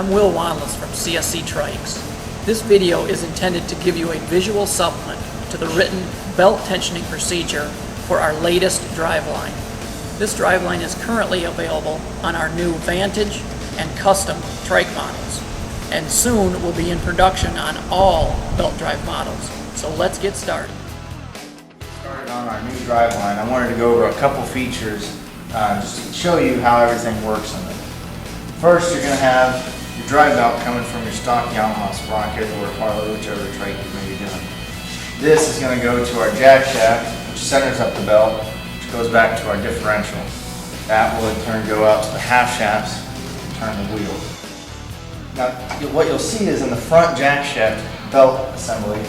I'm Will Wanless from CSC Trikes. This video is intended to give you a visual supplement to the written belt tensioning procedure for our latest driveline. This driveline is currently available on our new Vantage and Custom trike models, and soon will be in production on all belt drive models. So let's get started. Started on our new driveline, I wanted to go over a couple features just to show you how everything works in it. First, you're going to have your drive belt coming from your stock Yamaha sprocket or Harley, whichever trike you may be doing. This is going to go to our jack shaft, which centers up the belt, which goes back to our differential. That will in turn go out to the half shafts and turn the wheels. Now, what you'll see is in the front jack shaft belt assembly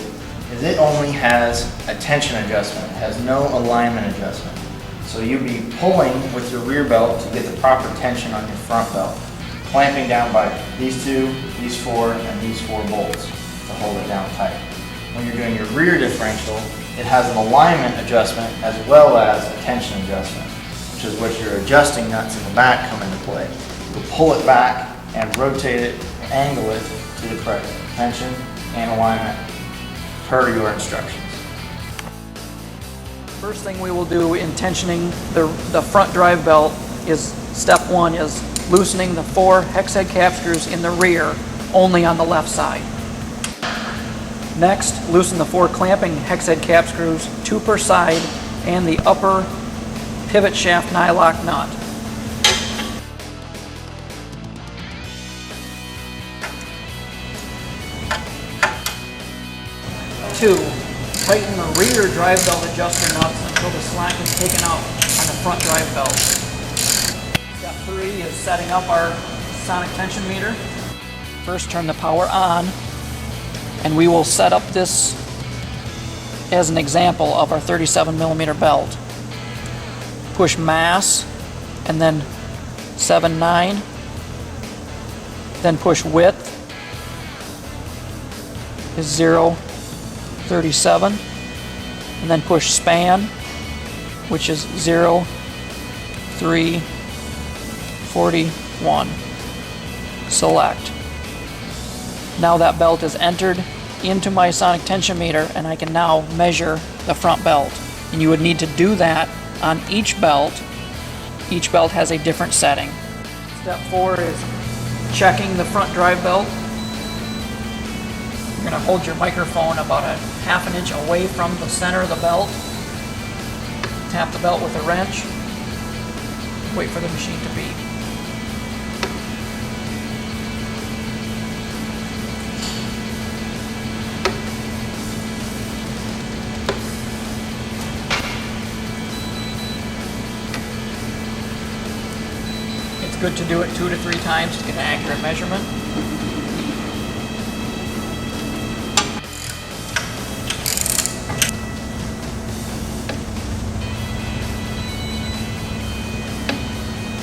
is it only has a tension adjustment. It has no alignment adjustment. So you'll be pulling with your rear belt to get the proper tension on your front belt, clamping down by these two, these four, and these four bolts to hold it down tight. When you're doing your rear differential, it has an alignment adjustment as well as a tension adjustment, which is what your adjusting nuts in the back come into play. You'll pull it back and rotate it, angle it to the correct tension and alignment per your instructions. First thing we will do in tensioning the front drive belt is step one is loosening the 4 hex head cap screws in the rear only on the left side. Next, loosen the 4 clamping hex head cap screws, 2 per side, and the upper pivot shaft nylock nut. Two, tighten the rear drive belt adjuster nuts until the slack is taken out on the front drive belt. Step 3 is setting up our sonic tension meter. First, turn the power on, and we will set up this as an example of our 37mm belt. Push mass, and then 7/9, then push width is 0.37, and then push span, which is 0.341. Select. Now that belt is entered into my sonic tension meter, and I can now measure the front belt. And you would need to do that on each belt. Each belt has a different setting. Step 4 is checking the front drive belt. You're going to hold your microphone about a ½ an inch away from the center of the belt. Tap the belt with a wrench. Wait for the machine to beep. It's good to do it 2 to 3 times to get an accurate measurement.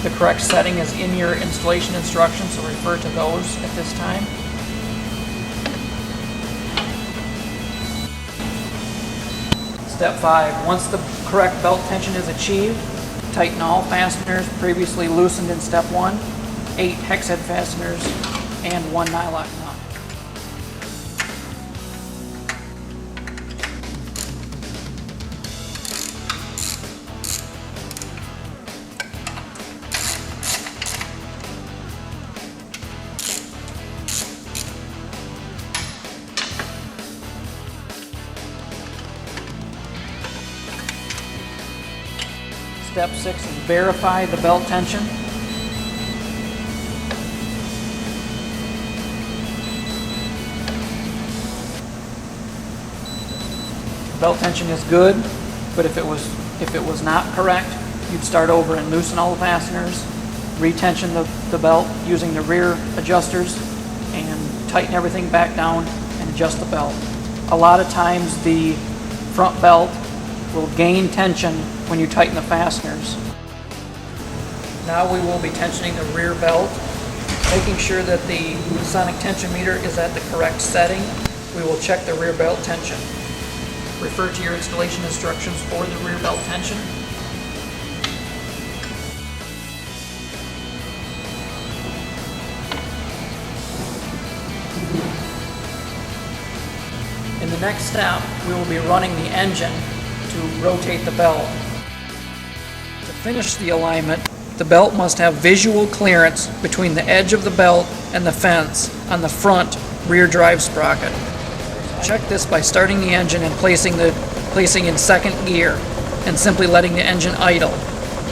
The correct setting is in your installation instructions, so refer to those at this time. Step 5. Once the correct belt tension is achieved, tighten all fasteners previously loosened in step 1, 8 hex head fasteners, and 1 nylock nut. Step 6 is verify the belt tension. Belt tension is good, but if it was not correct, you'd start over and loosen all the fasteners, retension the belt using the rear adjusters, and tighten everything back down and adjust the belt. A lot of times the front belt will gain tension when you tighten the fasteners. Now we will be tensioning the rear belt, making sure that the sonic tension meter is at the correct setting. We will check the rear belt tension. Refer to your installation instructions for the rear belt tension. In the next step, we will be running the engine to rotate the belt. To finish the alignment, the belt must have visual clearance between the edge of the belt and the fence on the front rear drive sprocket. Check this by starting the engine and placing in second gear and simply letting the engine idle.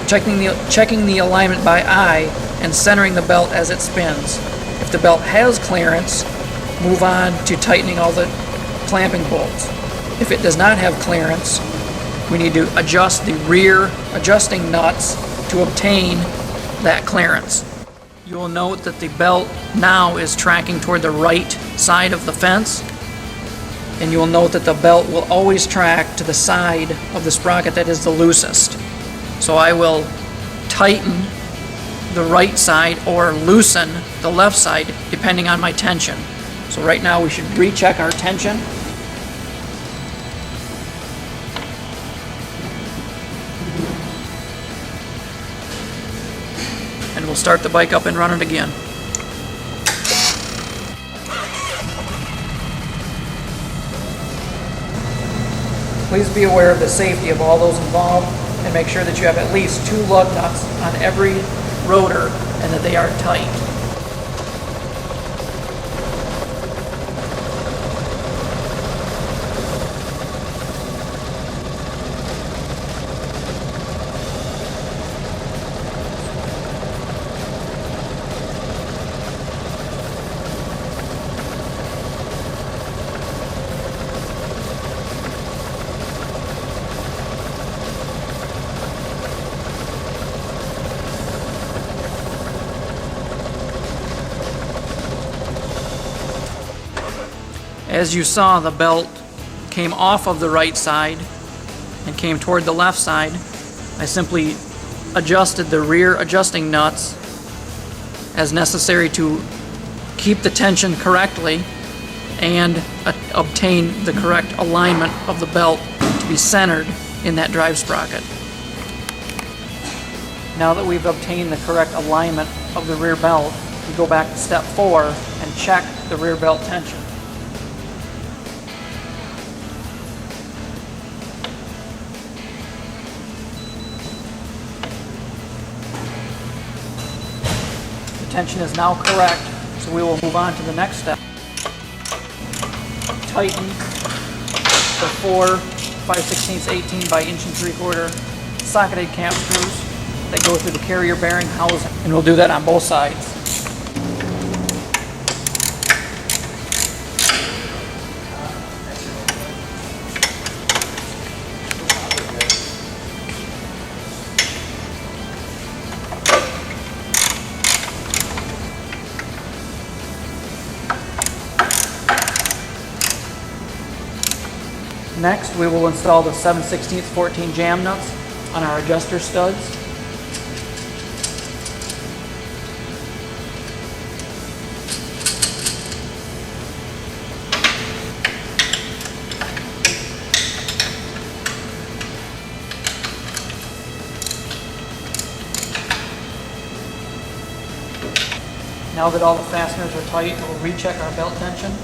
Checking the alignment by eye and centering the belt as it spins. If the belt has clearance, move on to tightening all the clamping bolts. If it does not have clearance, we need to adjust the rear adjusting nuts to obtain that clearance. You will note that the belt now is tracking toward the right side of the fence, and you will note that the belt will always track to the side of the sprocket that is the loosest. So I will tighten the right side or loosen the left side depending on my tension. So right now we should recheck our tension. And we'll start the bike up and run it again. Please be aware of the safety of all those involved and make sure that you have at least 2 lug nuts on every rotor and that they are tight. As you saw, the belt came off of the right side and came toward the left side. I simply adjusted the rear adjusting nuts as necessary to keep the tension correctly and obtain the correct alignment of the belt to be centered in that drive sprocket. Now that we've obtained the correct alignment of the rear belt, we go back to step 4 and check the rear belt tension. Tension is now correct, so we will move on to the next step. Tighten the 4 5/16 18 by 1 3/4 socketed cap screws that go through the carrier bearing housing, and we'll do that on both sides. Next, we will install the 7/16 14 jam nuts on our adjuster studs. Now that all the fasteners are tight, we'll recheck our belt tension.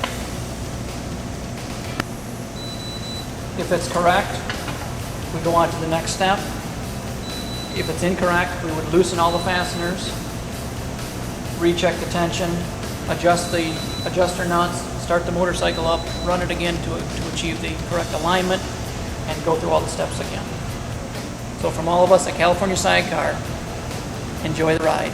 If it's correct, we go on to the next step. If it's incorrect, we would loosen all the fasteners, recheck the tension, adjust the adjuster nuts, start the motorcycle up, run it again to achieve the correct alignment, and go through all the steps again. So from all of us at California Sidecar, enjoy the ride.